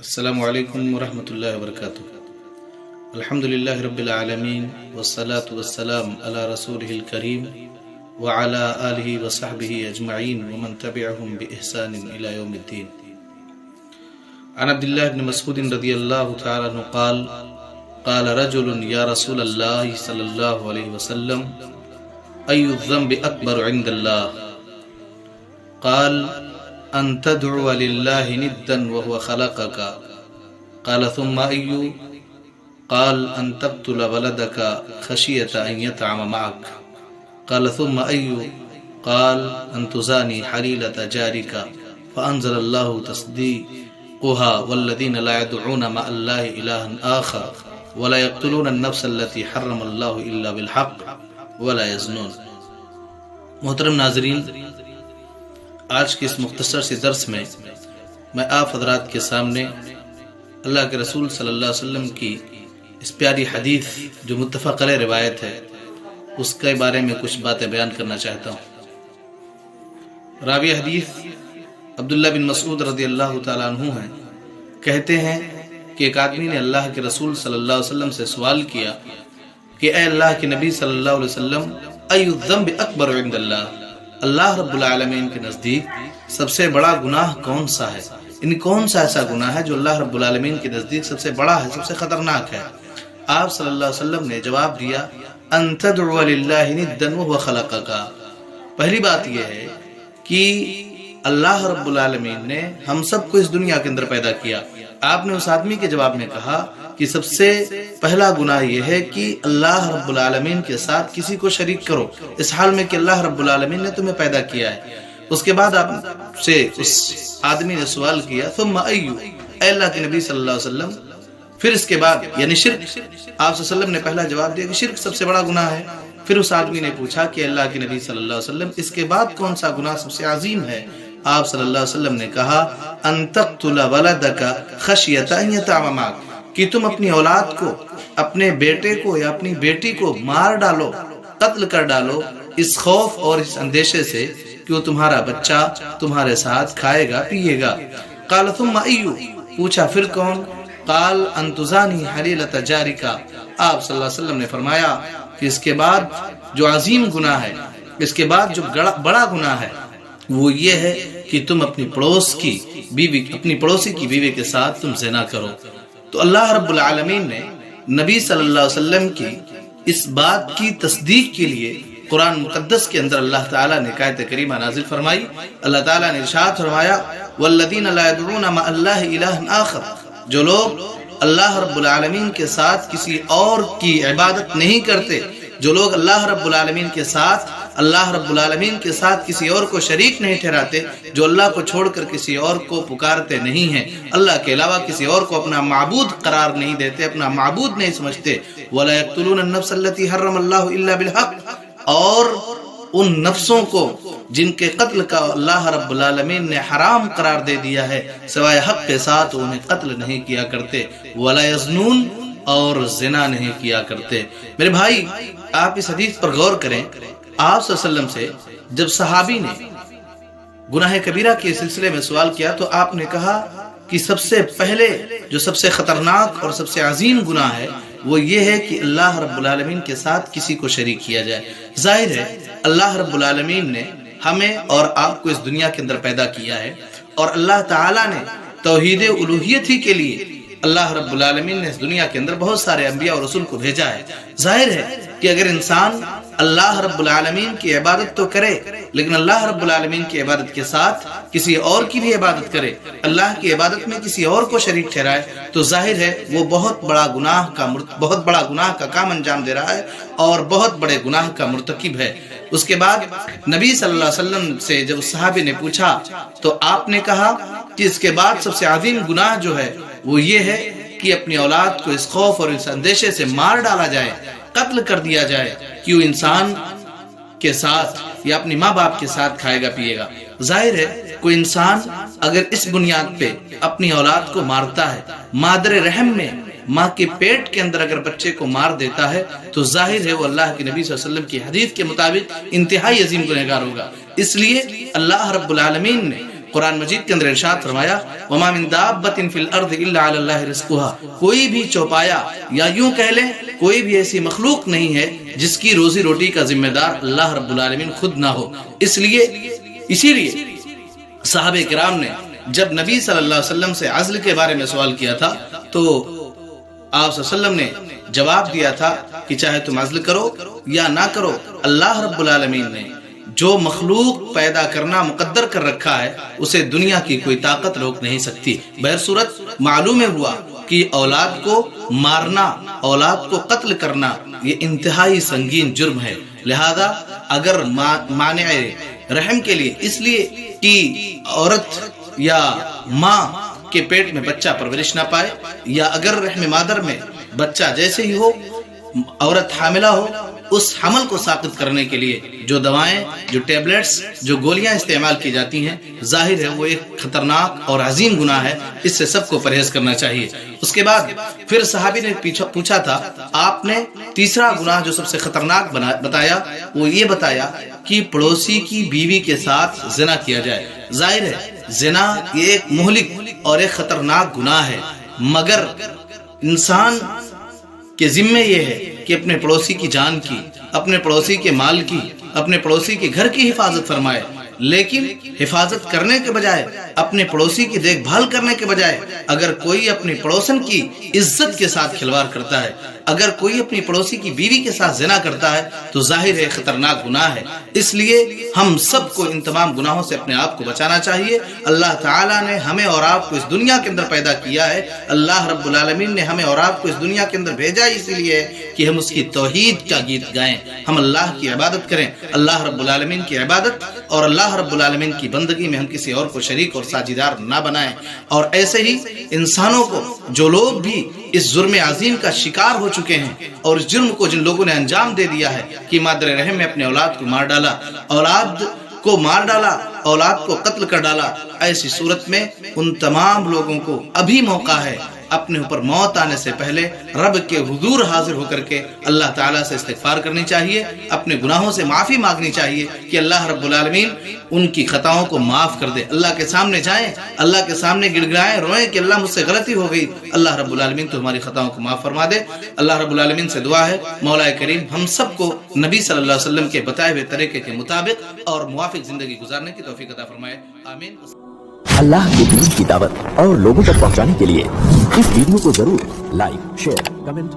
السلام علیکم ورحمۃ اللہ وبرکاتہ۔ الحمدللہ رب العالمین والصلاة والسلام علی رسولہ الکریم وعلی آلہ وصحبہ اجمعین ومن تبعہم بإحسان الی یوم الدین۔ عن عبداللہ بن مسعود رضی اللہ تعالی عنہ قال قال رجل یا رسول اللہ صلی اللہ علیہ وسلم ای الذنب اکبر عند اللہ قال ان تدعو للہ ندا وهو خلقك قال ثم أي قال ان تقتل ولدك خشية ان يطعم معك قال ثم أي قال ان تزاني حليلة جارك فأنزل الله تصديقها والذين لا يدعون مع الله إلها آخر ولا يقتلون النفس التي حرم الله إلا بالحق ولا يزنون۔ محترم ناظرین، آج کے اس مختصر سے درس میں آپ حضرات کے سامنے اللہ کے رسول صلی اللہ علیہ وسلم کی اس پیاری حدیث جو متفق علیہ روایت ہے اس کے بارے میں کچھ باتیں بیان کرنا چاہتا ہوں۔ راوی حدیث عبداللہ بن مسعود رضی اللہ تعالیٰ عنہ ہیں، کہتے ہیں کہ ایک آدمی نے اللہ کے رسول صلی اللہ علیہ وسلم سے سوال کیا کہ اے اللہ کے نبی صلی اللہ علیہ وسلم ای الذنب اکبر عند اللہ، اللہ رب العالمین کے نزدیک سب سے بڑا گناہ کون سا ہے؟ یعنی کون سا ایسا گناہ ہے جو اللہ رب العالمین کے نزدیک سب سے بڑا ہے، سب سے خطرناک ہے؟ آپ صلی اللہ علیہ وسلم نے جواب دیا ان تدعو للہ ندا وهو خلقک۔ پہلی بات یہ ہے کہ اللہ رب العالمین نے ہم سب کو اس دنیا کے اندر پیدا کیا۔ آپ نے اس آدمی کے جواب میں کہا کہ سب سے پہلا گناہ یہ ہے کہ اللہ رب العالمین کے ساتھ کسی کو شریک کرو، اس حال میں کہ اللہ رب العالمین نے تمہیں پیدا کیا ہے۔ اس کے بعد آپ سے اس آدمی نے سوال کیا ثم ایو، اے اللہ کے نبی صلی اللہ علیہ وسلم پھر اس کے بعد یعنی شرک۔ آپ صلی اللہ علیہ وسلم نے پہلا جواب دیا کہ شرک سب سے بڑا گناہ ہے۔ پھر اس آدمی نے پوچھا کہ اللہ کے نبی صلی اللہ علیہ وسلم اس کے بعد کون سا گناہ سب سے عظیم ہے؟ آپ صلی اللہ علیہ وسلم نے کہا ان تقتل ولدک خشیۃ ان یطعم معک، کہ تم اپنی اولاد کو، اپنے بیٹے کو یا اپنی بیٹی کو مار ڈالو، قتل کر ڈالو، اس خوف اور اس اندیشے سے کہ وہ تمہارا بچہ تمہارے ساتھ کھائے گا پیے گا۔ قال ثم ایو، پوچھا پھر کون؟ قال ان تزانی حلیلۃ جارک۔ آپ صلی اللہ علیہ وسلم نے فرمایا کہ اس کے بعد جو عظیم گناہ ہے، اس کے بعد جو بڑا گناہ ہے وہ یہ ہے کہ تم اپنی پڑوس کی بیوی، اپنی پڑوسی کی بیوی کے ساتھ تم زنا کرو۔ تو اللہ رب العالمین نے نبی صلی اللہ علیہ وسلم کی اس بات کی تصدیق کے لیے قرآن مقدس کے اندر اللہ تعالیٰ نے آیت کریمہ نازل فرمائی۔ اللہ تعالیٰ نے ارشاد فرمایا والذین لا يدعون مع اللہ الہ آخر، جو لوگ اللہ رب العالمین کے ساتھ کسی اور کی عبادت نہیں کرتے، جو لوگ اللہ رب العالمین کے ساتھ کسی اور کو شریک نہیں ٹھہراتے، جو اللہ کو چھوڑ کر کسی اور کو پکارتے نہیں ہیں، اللہ کے علاوہ کسی اور کو اپنا معبود قرار نہیں دیتے، اپنا معبود نہیں سمجھتے، وَلَا يَقْتُلُونَ النَّفْسَ الَّتِي حَرَّمَ اللَّهُ إِلَّا بِالْحَقِّ، اور ان نفسوں کو جن کے قتل کا اللہ رب العالمین نے حرام قرار دے دیا ہے سوائے حق کے ساتھ انہیں قتل نہیں کیا کرتے، وَلَا يَزْنُونَ، اور زنا نہیں کیا کرتے۔ میرے بھائی، آپ اس حدیث پر غور کریں۔ آپ صلی اللہ علیہ وسلم سے جب صحابی نے گناہ کبیرہ کے سلسلے میں سوال کیا تو آپ نے کہا کہ سب سے پہلے جو سب سے خطرناک اور سب سے عظیم گناہ ہے وہ یہ ہے کہ اللہ رب العالمین کے ساتھ کسی کو شریک کیا جائے۔ ظاہر ہے اللہ رب العالمین نے ہمیں اور آپ کو اس دنیا کے اندر پیدا کیا ہے، اور اللہ تعالیٰ نے توحید الوہیت ہی کے لیے اللہ رب العالمین نے اس دنیا کے اندر بہت سارے انبیاء اور رسول کو بھیجا ہے۔ ظاہر ہے کہ اگر انسان اللہ رب العالمین کی عبادت تو کرے لیکن اللہ رب العالمین کی عبادت کے ساتھ کسی اور کی بھی عبادت کرے، اللہ کی عبادت میں کسی اور کو شریک ٹھہرائے، تو ظاہر ہے وہ بہت بڑا گناہ کا کام انجام دے رہا ہے اور بہت بڑے گناہ کا مرتکب ہے۔ اس کے بعد نبی صلی اللہ علیہ وسلم سے جب صحابی نے پوچھا تو آپ نے کہا کہ اس کے بعد سب سے عظیم گناہ جو ہے وہ یہ ہے کہ اپنی اولاد کو اس خوف اور اس اندیشے سے مار ڈالا جائے، قتل کر دیا جائے کہ وہ انسان کے ساتھ یا اپنی ماں باپ کے ساتھ کھائے گا پیے گا۔ ظاہر ہے کوئی انسان اگر اس بنیاد پہ اپنی اولاد کو مارتا ہے، مادر رحم میں ماں کے پیٹ کے اندر اگر بچے کو مار دیتا ہے تو ظاہر ہے وہ اللہ کے نبی صلی اللہ علیہ وسلم کی حدیث کے مطابق انتہائی عظیم گنہگار ہوگا۔ اس لیے اللہ رب العالمین نے قرآن مجید کے اندر ارشاد فرمایا وما من دابۃ فی الارض الا علی اللہ رزقها، کوئی بھی چوپایا یا یوں کہہ لیں کوئی بھی ایسی مخلوق نہیں ہے جس کی روزی روٹی کا ذمہ دار اللہ رب العالمین خود نہ ہو۔ اسی لیے صحابہ کرام نے جب نبی صلی اللہ علیہ وسلم سے عزل کے بارے میں سوال کیا تھا تو آپ صلی اللہ علیہ وسلم نے جواب دیا تھا کہ چاہے تم عزل کرو یا نہ کرو، اللہ رب العالمین نے جو مخلوق پیدا کرنا مقدر کر رکھا ہے اسے دنیا کی کوئی طاقت روک نہیں سکتی۔ بہرصورت معلوم ہوا کہ اولاد کو مارنا، اولاد کو قتل کرنا یہ انتہائی سنگین جرم ہے، لہذا اگر مانع رحم کے لیے اس لیے کہ عورت یا ماں کے پیٹ میں بچہ پرورش نہ پائے، یا اگر رحم مادر میں بچہ جیسے ہی ہو عورت حاملہ ہو، اس حمل کو ساقط کرنے کے لیے جو دوائیں، جو ٹیبلٹس، جو گولیاں استعمال کی جاتی ہیں، ظاہر ہے وہ ایک خطرناک اور عظیم گناہ ہے، اس سے سب کو پرہیز کرنا چاہیے۔ اس کے بعد پھر صحابی نے پوچھا تھا، آپ نے تیسرا گناہ جو سب سے خطرناک بتایا وہ یہ بتایا کہ پڑوسی کی بیوی کے ساتھ زنا کیا جائے۔ ظاہر ہے زنا یہ ایک مہلک اور ایک خطرناک گناہ ہے، مگر انسان کے ذمہ یہ ہے کہ اپنے پڑوسی کی جان کی، اپنے پڑوسی کے مال کی، اپنے پڑوسی کے گھر کی حفاظت فرمائے، لیکن حفاظت کرنے کے بجائے، اپنے پڑوسی کی دیکھ بھال کرنے کے بجائے اگر کوئی اپنی پڑوسن کی عزت کے ساتھ کھلواڑ کرتا ہے، اگر کوئی اپنی پڑوسی کی بیوی کے ساتھ زنا کرتا ہے تو ظاہر ہے خطرناک گناہ ہے۔ اس لیے ہم سب کو ان تمام گناہوں سے اپنے آپ کو بچانا چاہیے۔ اللہ تعالیٰ نے ہمیں اور آپ کو اس دنیا کے اندر پیدا کیا ہے، اللہ رب العالمین نے ہمیں اور آپ کو اس دنیا کے اندر بھیجا اسی لیے کہ ہم اس کی توحید کا گیت گائیں، ہم اللہ کی عبادت کریں، اللہ رب العالمین کی عبادت اور اللہ رب العالمین کی بندگی میں ہم کسی اور کو شریک اور ساجیدار نہ بنائیں۔ اور ایسے ہی انسانوں کو جو لوگ بھی اس جرم عظیم کا شکار ہو چکے ہیں اور اس جرم کو جن لوگوں نے انجام دے دیا ہے کہ مادر رحم میں اپنے اولاد کو مار ڈالا، اولاد کو قتل کر ڈالا، ایسی صورت میں ان تمام لوگوں کو ابھی موقع ہے اپنے اوپر موت آنے سے پہلے رب کے حضور حاضر ہو کر کے اللہ تعالیٰ سے استغفار کرنی چاہیے، اپنے گناہوں سے معافی مانگنی چاہیے کہ اللہ رب العالمین ان کی خطاؤں کو معاف کر دے۔ اللہ کے سامنے جائیں، اللہ کے سامنے گڑ گڑائیں، روئیں کہ اللہ مجھ سے غلطی ہو گئی، اللہ رب العالمین تو ہماری خطاؤں کو معاف فرما دے۔ اللہ رب العالمین سے دعا ہے مولا کریم ہم سب کو نبی صلی اللہ علیہ وسلم کے بتائے ہوئے طریقے کے مطابق اور موافق زندگی گزارنے کی توفیق عطا فرمائے، آمین۔ اللہ کے دین کی دعوت اور لوگوں تک پہنچانے کے لیے اس ویڈیو کو ضرور لائک، شیئر، کمنٹ